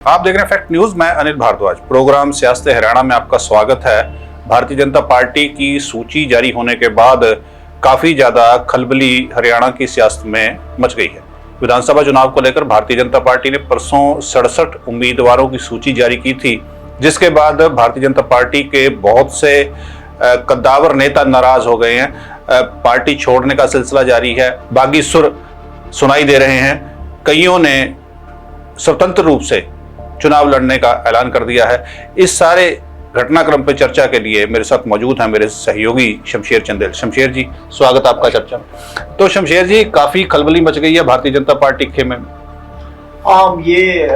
आप देख रहे हैं फैक्ट न्यूज। मैं अनिल भारद्वाज। प्रोग्राम सियासत हरियाणा में आपका स्वागत है। भारतीय जनता पार्टी की सूची जारी होने के बाद काफी ज्यादा खलबली हरियाणा की सियासत में मच गई है। विधानसभा चुनाव को लेकर भारतीय जनता पार्टी ने परसों 67 उम्मीदवारों की सूची जारी की थी, जिसके बाद भारतीय जनता पार्टी के बहुत से कद्दावर नेता नाराज हो गए हैं। पार्टी छोड़ने का सिलसिला जारी है। बागी सुर सुनाई दे रहे हैं। कईयों ने स्वतंत्र रूप से चुनाव लड़ने का ऐलान कर दिया है। इस सारे घटनाक्रम पर चर्चा के लिए मेरे साथ मौजूद हैं मेरे सहयोगी शमशेर चंदेल। शमशेर जी, स्वागत आपका चर्चा में। तो शमशेर जी, काफी खलबली मच गई है भारतीय जनता पार्टी के खेमे में। ये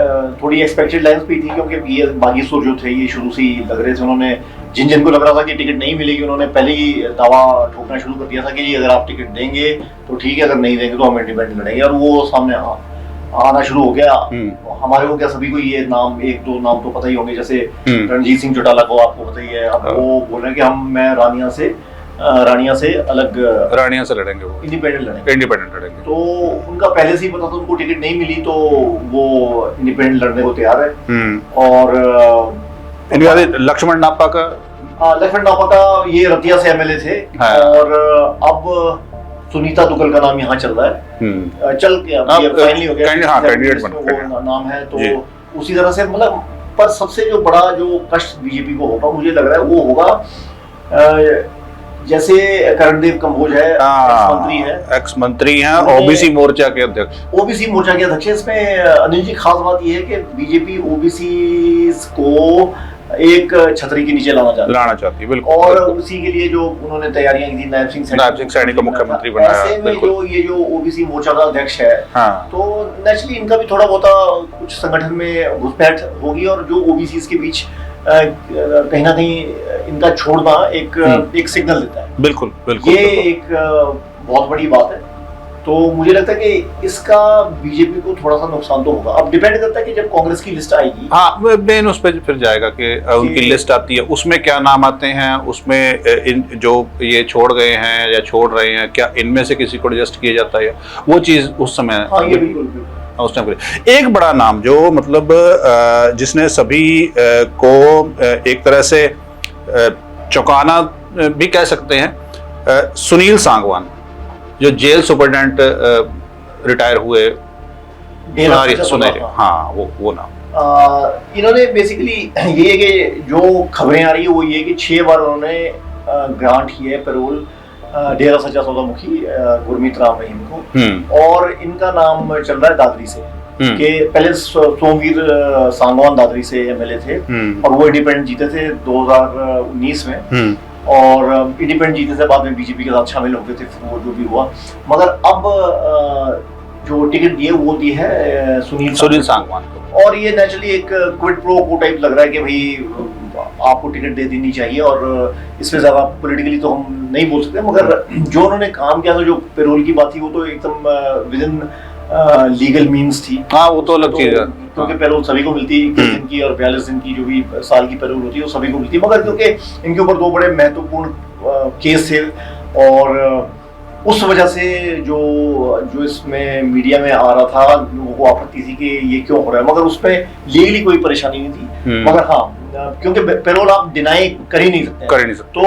थोड़ी एक्सपेक्टेड लाइंस भी थी, क्योंकि ये बागी सुर जो थे ये शुरू से ही लग रहे थे। उन्होंने जिनको लग रहा था कि टिकट नहीं मिलेगी, उन्होंने पहले ही दावा ठोकना शुरू कर दिया था कि जी अगर आप टिकट देंगे तो ठीक है, अगर नहीं देंगे तो हम इंडिपेंडेंट लड़ेंगे। और वो सामने आना शुरू हो गया। हमारे को क्या सभी को ये नाम, एक दो नाम तो पता ही होंगे, जैसे रणजीत सिंह चौटाला को आपको पता ही है। अब वो बोल रहे हैं कि मैं रानिया से लड़ेंगे, वो इंडिपेंडेंट लड़ेंगे। तो उनका पहले से ही पता था, उनको टिकट नहीं मिली तो वो इंडिपेंडेंट लड़ने को तैयार है। और लक्ष्मण नापा का ये रतिया से एमएलए थे। और अब सुनीता दुग्गल का नाम यहाँ चल रहा है। चल के फाइनली हो गया, कैंडिडेट नाम है। तो उसी तरह से मतलब, पर सबसे जो बड़ा जो कष्ट बीजेपी को होगा, मुझे लग रहा है वो होगा जैसे करणदेव कंबोज है, एक्स मंत्री हैं, ओबीसी मोर्चा के अध्यक्ष। इसमें अनिल जी खास बात ये है कि बीजेपी ओबीसी को एक छतरी के नीचे लाना चाहती है। बिल्कुल। और उसी के लिए जो उन्होंने तैयारियां की थी, नायब सिंह सैनी को मुख्यमंत्री बनाया। ऐसे में ये जो ओबीसी मोर्चा का अध्यक्ष है, तो नेचुरली इनका भी थोड़ा बहुत कुछ संगठन में घुसपैठ होगी। और जो ओबीसी के बीच कहीं ना कहीं इनका छोड़ना एक सिग्नल देता है। बिल्कुल। ये एक बहुत बड़ी बात है। तो मुझे लगता है कि इसका बीजेपी को थोड़ा सा नुकसान तो होगा। अब डिपेंड करता है कि जब कांग्रेस की लिस्ट आएगी, मेन उस पर फिर जाएगा कि उनकी लिस्ट आती है, उसमें क्या नाम आते हैं, उसमें जो ये छोड़ गए हैं या छोड़ रहे हैं, क्या इनमें से किसी को एडजस्ट किया जाता है, वो चीज उस समय। ये बिल्कुल उस टाइम एक बड़ा नाम जो मतलब जिसने सभी को एक तरह से चौंकाना भी कह सकते हैं, सुनील सांगवान, जो जेल सुपरिटेंडेंट रिटायर हुए, सुनहरे। हाँ, वो नाम। इन्होंने बेसिकली ये है कि जो खबरें आ रही है वो ये है कि 6 बार उन्होंने ग्रांट की है पैरोल डेरा सच्चा सौदा मुखी गुरमीत राम रहीम को। और इनका नाम चल रहा है दादरी से, कि पहले सोमवीर सांगवान दादरी से एमएलए थे, और वो इंडिपेंडेंट जीते थे 2019 में। और इंडिपेंडेंट जीतने से बाद में बीजेपी के साथ शामिल हो गए थे, वो जो भी हुआ। मगर अब जो टिकट दिए वो दी है सुनील सांगवान को। और ये नेचुरली एक क्विड प्रो को टाइप लग रहा है कि भाई आपको टिकट दे देनी चाहिए। और इसमें ज्यादा पॉलिटिकली तो हम नहीं बोल सकते, मगर जो उन्होंने काम किया था, जो पेरोल की बात थी, वो तो एकदम विद इन लीगल मीन्स थी। हाँ, वो तो अलग चीज है, क्योंकि पेरोल सभी को मिलती है, 21 दिन की और 42 दिन की जो भी साल की पेरोल होती है वो सभी को मिलती है। मगर क्योंकि इनके ऊपर 2 बड़े महत्वपूर्ण केस थे, और उस वजह से जो इसमें मीडिया में आ रहा था, लोगों को आपत्ति थी कि ये क्यों हो रहा है। मगर उसमें लीगली कोई परेशानी नहीं थी। मगर हाँ, क्योंकि पेरोल आप डिनाई कर ही नहीं सकते। तो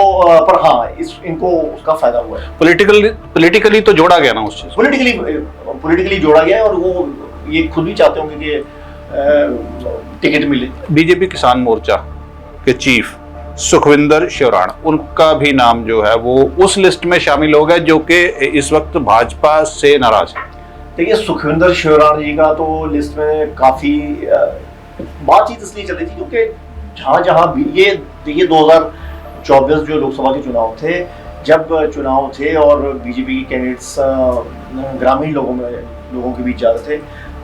पर हाँ, इनको उसका फायदा हुआ है। पॉलिटिकली तो जोड़ा गया ना उस चीज, पॉलिटिकली जोड़ा गया है। और वो ये खुद भी चाहते होंगे कि टिकट मिले। बीजेपी किसान मोर्चा के चीफ सुखविंदर शिवराण, उनका भी नाम जो है वो उस लिस्ट में शामिल हो गया, जो कि इस वक्त भाजपा से नाराज है। देखिए, सुखविंदर शिवराण जी का तो लिस्ट में काफी बातचीत इसलिए चल रही थी क्योंकि जहां भी ये 2024 जो लोकसभा के चुनाव थे, जब चुनाव थे और बीजेपी के कैंडिडेट्स ग्रामीण लोगों के बीच जाते थे,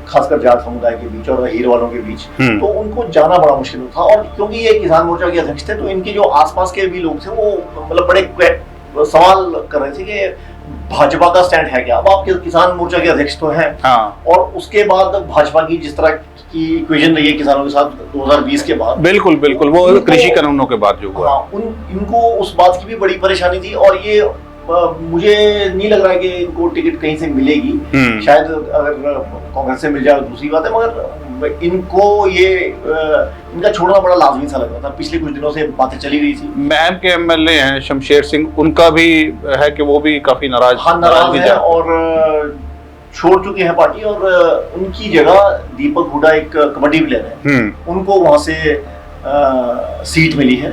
खासकर जाट समुदाय के बीच और हीर वालों के बीच, तो उनको जाना बड़ा मुश्किल था। और क्योंकि ये किसान मोर्चा के अध्यक्ष थे, तो इनके जो आसपास के भी लोग थे वो मतलब बड़े सवाल कर रहे थे कि भाजपा का स्टैंड है क्या। अब आप किसान मोर्चा के अध्यक्ष तो हैं, और उसके बाद भाजपा की जिस तरह की इक्वेशन रही है किसानों के साथ 2020 के बाद, बिल्कुल वो कृषि कानूनों के बाद जो हुआ, इनको उस बात की भी बड़ी परेशानी थी। और ये मुझे नहीं लग रहा है कि इनको टिकट कहीं से मिलेगी। शायद अगर कांग्रेस से मिल जाए दूसरी बात है, मगर इनको ये इनका छोड़ना बड़ा लाजमी सा लग रहा था। पिछले कुछ दिनों से बातें चली रही थी। मैम के एमएलए हैं शमशेर सिंह, उनका भी है कि वो भी काफी नाराज है और छोड़ चुके हैं पार्टी, और उनकी जगह दीपक हुडा एक कबड्डी प्लेयर है, उनको वहां से सीट मिली है।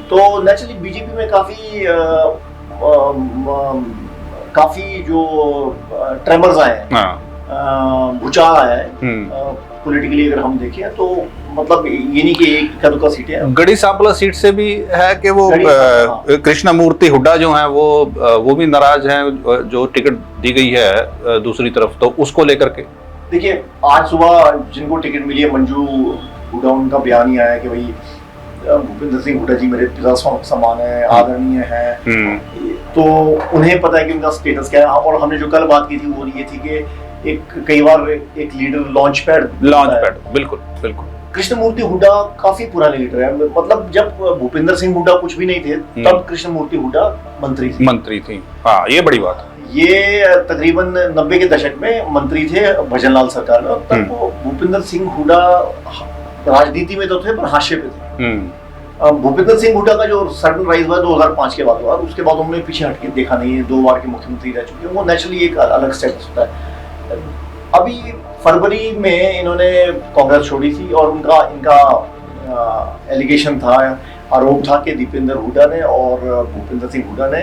तो नेचुरली बीजेपी में काफी जो ट्रेमर्स आए हैं, भूचाल आया है पॉलिटिकली अगर हम देखें तो। मतलब ये नहीं कि एक का सीट है, गढ़ी सांपला सीट से भी है कि वो कृष्णमूर्ति हुड्डा जो हैं वो भी नाराज हैं, जो टिकट दी गई है दूसरी तरफ, तो उसको लेकर के देखिए आज सुबह जिनको टिकट मिली है मंजू हुड्डा, उनका बयान ही आया कि भाई भूपेंद्र सिंह हुड्डा जी मेरे पिता समान है, आदरणीय है, तो उन्हें पता है कि उनका स्टेटस क्या है। और हमने जो कल बात की थी वो ये थी कि कई बार एक लीडर लॉन्च पैड बिल्कुल बिल्कुल। कृष्णमूर्ति हुड्डा काफी पुराने लीडर है, मतलब जब भूपेंद्र सिंह हुड्डा कुछ भी नहीं थे तब कृष्णमूर्ति हुड्डा मंत्री थी। हाँ, ये बड़ी बात है। ये तकरीबन 90 के दशक में मंत्री थे भजनलाल सरकार में, तब भूपेंद्र सिंह हुड्डा राजनीति में तो थे पर हाशिए पे थे। भूपेंद्र सिंह हुड्डा का जो सडन राइज हुआ 2005 के बाद हुआ, उसके बाद उन्होंने पीछे हटके देखा नहीं है, 2 बार के मुख्यमंत्री रह चुके हैं, वो नेचुरली एक अलग स्टेटस होता है। अभी फरवरी में इन्होंने कांग्रेस छोड़ी थी और इनका एलिगेशन था, आरोप था कि दीपेंद्र हुड्डा ने और भूपेंद्र सिंह हुड्डा ने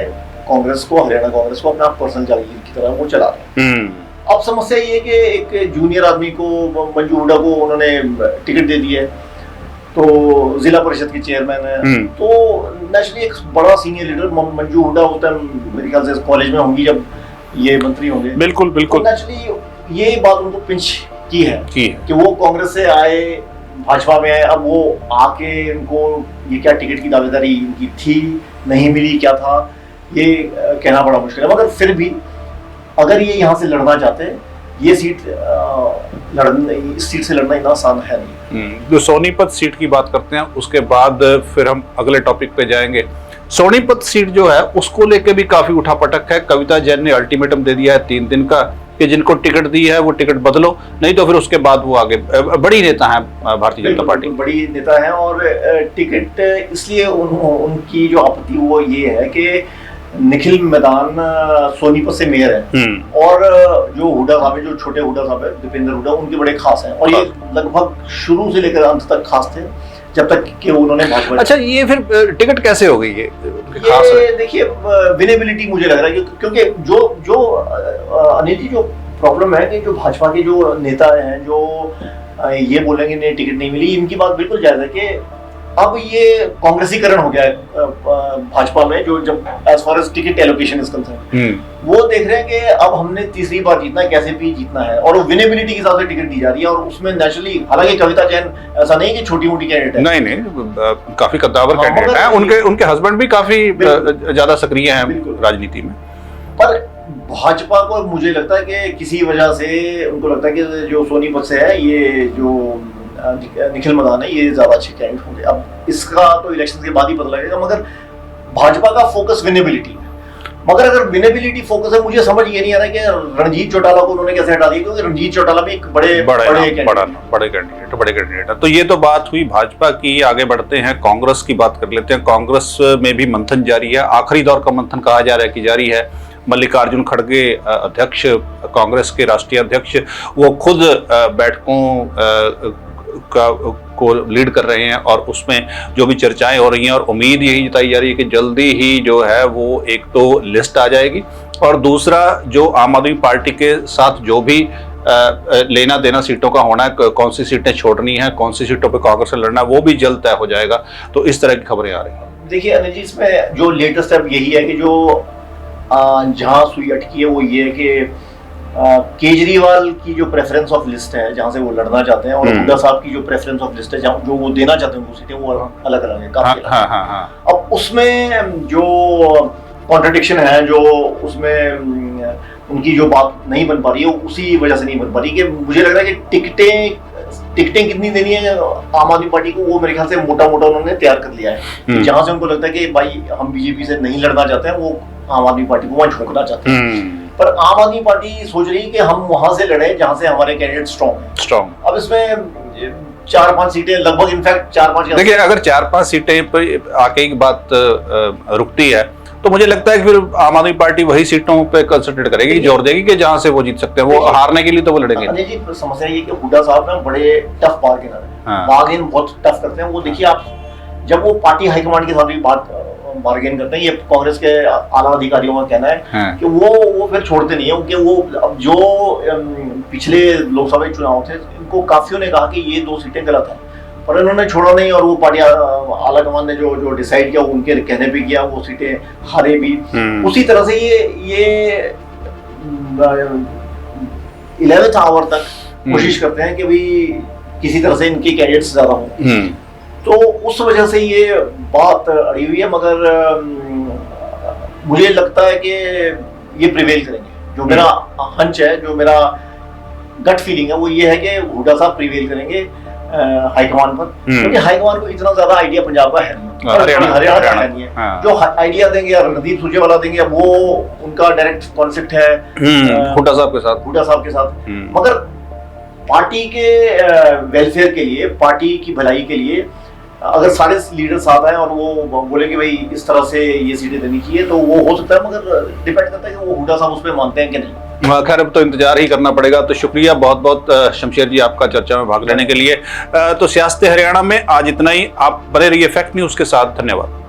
कांग्रेस को, हरियाणा कांग्रेस को अपना पर्सनल जागीर की तरह वो चला रहे हैं। अब समस्या ये है कि एक जूनियर आदमी को, मंजू हुड्डा को उन्होंने टिकट दे दी है, तो जिला परिषद के चेयरमैन है, तो नेचुरली एक बड़ा सीनियर लीडर मंजू हुड्डा होता है, मेरे ख्याल से कॉलेज में होंगी जब ये मंत्री होंगे। बिल्कुल बिल्कुल। तो नेचुरली ये बात उनको पिंच की है कि वो कांग्रेस से आए, भाजपा में आए, अब वो आके इनको ये क्या टिकट की दावेदारी इनकी थी, नहीं मिली, क्या था, ये कहना बड़ा मुश्किल है। मगर फिर भी अगर ये यहाँ से लड़ना चाहते हैं, ये इस सीट से लड़ना इतना आसान है नहीं। जो सोनीपत सीट की बात करते हैं, उसके बाद फिर हम अगले टॉपिक पे जाएंगे। सोनीपत सीट जो है उसको लेके भी काफी उठापटक है। कविता जैन ने अल्टीमेटम दे दिया है 3 दिन का कि जिनको टिकट दी है वो टिकट बदलो, नहीं तो फिर उसके बाद वो आगे। बड़ी नेता है भारतीय जनता पार्टी, बड़ी नेता है, और टिकट इसलिए उनकी जो आपत्ति वो ये है कि निखिल मैदान सोनीपत से मेयर है, और जो हुड्डा साहब है, जो छोटे हुड्डा साहब है, दीपेंद्र हुड्डा, उनके बड़े खास हैं, और ये लगभग शुरू से लेकर अंत तक खास थे जब तक कि उन्होंने भाजपा। अच्छा, ये फिर टिकट कैसे हो गई ये देखिए विनेबिलिटी मुझे लग रहा है, क्योंकि जो अनिल जी, जो प्रॉब्लम है कि जो भाजपा के जो नेता हैं जो ये बोलेंगे नहीं टिकट नहीं मिली, इनकी बात बिल्कुल जायज है कि अब ये कांग्रेसीकरण हो गया है भाजपा में, जो जब as far as ticket allocation is concerned, वो देख रहे हैं कि अब हमने तीसरी बार जीतना है, कैसे भी जीतना है, और वो विनेबिलिटी के हिसाब से टिकट दी जा रही है। और उसमें नेचुरली, हालांकि कविता जैन ऐसा नहीं कि छोटी मोटी कैंडिडेट है, नहीं, काफी कद्दावर कैंडिडेट है, उनके हस्बैंड भी काफी ज्यादा सक्रिय हैं राजनीति में। पर भाजपा को मुझे लगता है कि किसी वजह से उनको लगता है कि जो सोनीपत से है, ये जो निखिल मैदान है, ये ज्यादा अच्छे कैंडिडेट होंगे। अब इसका तो इलेक्शन के बाद ही पता लगेगा, मगर भाजपा का फोकस विनेबिलिटी है। मगर अगर विनेबिलिटी फोकस है, मुझे समझ ये नहीं आ रहा कि रणजीत चौटाला को उन्होंने कैसे हटा दिया, क्योंकि रणजीत चौटाला भी एक बड़े कैंडिडेट है। तो ये तो बात हुई भाजपा की। आगे बढ़ते हैं, कांग्रेस की बात कर लेते हैं। कांग्रेस में भी मंथन जारी है, आखिरी दौर का मंथन कहा जा रहा है कि जारी है। मल्लिकार्जुन खड़गे अध्यक्ष, कांग्रेस के राष्ट्रीय अध्यक्ष, वो खुद बैठकों को लीड कर रहे हैं, और उसमें जो भी चर्चाएं हो रही हैं, और उम्मीद यही जताई जा रही है कि जल्दी ही जो है वो एक तो लिस्ट आ जाएगी, और दूसरा जो आम आदमी पार्टी के साथ जो भी लेना देना सीटों का होना है, कौन सी सीटें छोड़नी है, कौन सी सीटों पे कांग्रेस से लड़ना है, वो भी जल्द तय हो जाएगा। तो इस तरह की खबरें आ रही हैं। देखिए अनिल जी, इसमें जो लेटेस्ट अब यही है कि जो जहां सुई अटकी है वो ये है कि केजरीवाल की जो प्रेफरेंस ऑफ लिस्ट है, जहां से वो लड़ना चाहते हैं, और हुड्डा साहब की जो प्रेफरेंस ऑफ लिस्ट है, जहां जो वो देना चाहते हैं वो सीटें, वो अलग अलग है, काफी अलग। अब उसमें जो कॉन्ट्रडिक्शन है, जो उसमें उनकी जो बात नहीं बन पा रही है, उसी वजह से नहीं बन पा रही। कि मुझे लग रहा है कि टिकटें कितनी देनी है आम आदमी पार्टी को, वो मेरे ख्याल से मोटा मोटा उन्होंने तैयार कर लिया है। जहां से उनको लगता है कि भाई हम बीजेपी से नहीं लड़ना चाहते हैं, वो आम आदमी पार्टी को वहां झोंकना चाहते हैं। पर आम आदमी पार्टी सोच रही है कि हम वहां से लड़े जहां से हमारे कैंडिडेट स्ट्रॉन्ग है। स्ट्रॉन्ग। अब इसमें 4-5 सीटें लगभग, इनफैक्ट 4-5। देखिए, अगर 4-5 सीटें पर आके की बात रुकती है तो मुझे लगता है कि फिर आम आदमी पार्टी वही सीटों पे कंसंट्रेट करेगी, जोर देगी कि जहां से वो जीत सकते हैं। वो हारने के लिए तो वो लड़ेंगे। अनिल जी, समस्या ये कि हुड्डा साहब ना बड़े टफ बार्गेनर हैं, हाँ। बार्गेन बहुत टफ करते हैं वो। देखिए आप, जब वो पार्टी हाईकमांड के साथ भी बार्गेन करते हैं, ये कांग्रेस के आला अधिकारियों का कहना है, हाँ। कि वो फिर छोड़ते नहीं है, क्योंकि वो अब जो पिछले लोकसभा चुनाव थे, इनको काफियों ने कहा कि ये 2 सीटें गलत हैं, पर इन्होंने छोड़ा नहीं, और वो पार्टी आला कमान ने जो डिसाइड किया उनके कहने पे किया, वो सीटें हारे भी। उसी तरह से ये 11th आवर तक कोशिश करते हैं कि भाई किसी तरह से इनके कैंडिडेट्स ज्यादा हों, तो उस वजह से ये बात अड़ी हुई है। मगर मुझे लगता है कि ये प्रिवेल करेंगे। जो मेरा हंच है, जो मेरा गट फीलिंग है, वो ये है कि हुड्डा साहब प्रिवेल करेंगे हाईकमान पर, क्योंकि हाईकमान को इतना ज्यादा आइडिया पंजाब का है नहीं, हरियाणा का है नहीं है। हाँ। जो आइडिया देंगे या रणदीप सुरजेवाला देंगे, वो उनका डायरेक्ट कॉन्सेप्ट है हुड्डा साहब के साथ। मगर पार्टी के वेलफेयर के लिए, पार्टी की भलाई के लिए, अगर सारे लीडर साथ आए और वो बोले कि भाई इस तरह से ये सीटें देनी चाहिए, तो वो हो सकता है। मगर डिपेंड करता है कि वो हुड्डा साहब उस पर मानते हैं कि नहीं। खैर, अब तो इंतजार ही करना पड़ेगा। तो शुक्रिया बहुत बहुत शमशेर जी आपका चर्चा में भाग लेने के लिए। तो सियासत हरियाणा में आज इतना ही। आप बने रहिए फैक्ट न्यूज के साथ। धन्यवाद।